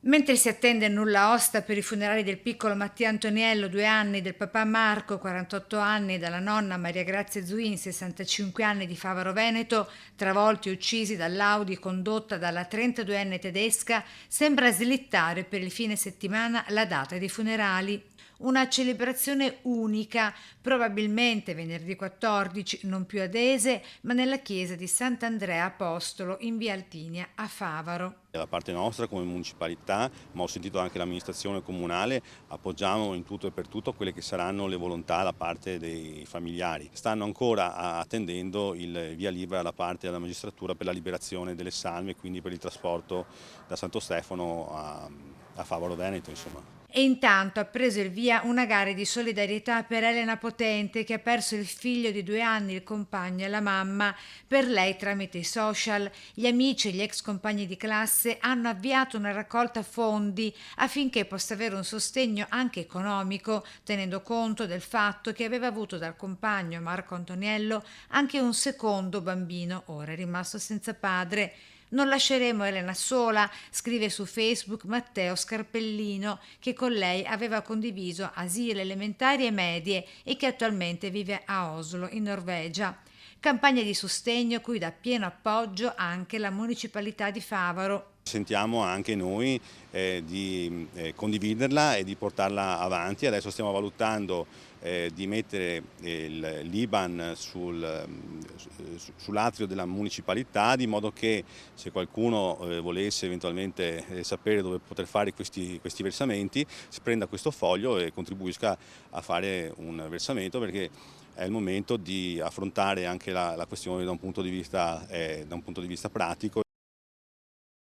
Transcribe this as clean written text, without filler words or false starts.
Mentre si attende a nulla osta per i funerali del piccolo Mattia Antoniello, 2 anni, del papà Marco, 48 anni, e della nonna Maria Grazia Zuin, 65 anni, di Favaro Veneto, travolti e uccisi dall'Audi condotta dalla 32enne tedesca, sembra slittare per il fine settimana la data dei funerali. Una celebrazione unica, probabilmente venerdì 14, non più ad Ese, ma nella chiesa di Sant'Andrea Apostolo in via Altinia a Favaro. Da parte nostra come municipalità, ma ho sentito anche l'amministrazione comunale, appoggiamo in tutto e per tutto quelle che saranno le volontà da parte dei familiari. Stanno ancora attendendo il via libera da parte della magistratura per la liberazione delle salme, quindi per il trasporto da Santo Stefano a Favaro Veneto, insomma. E intanto ha preso il via una gara di solidarietà per Elena Potente, che ha perso il figlio di 2 anni, il compagno e la mamma. Per lei, tramite i social, gli amici e gli ex compagni di classe hanno avviato una raccolta fondi affinché possa avere un sostegno anche economico, tenendo conto del fatto che aveva avuto dal compagno Marco Antoniello anche un secondo bambino, ora è rimasto senza padre. Non lasceremo Elena sola, scrive su Facebook Matteo Scarpellino, che con lei aveva condiviso asili elementari e medie e che attualmente vive a Oslo, in Norvegia. Campagna di sostegno cui dà pieno appoggio anche la municipalità di Favaro. Sentiamo anche noi di condividerla e di portarla avanti. Adesso stiamo valutando di mettere l'IBAN sull'atrio della municipalità, di modo che se qualcuno volesse eventualmente sapere dove poter fare questi versamenti, si prenda questo foglio e contribuisca a fare un versamento, perché è il momento di affrontare anche la questione da un punto di vista pratico.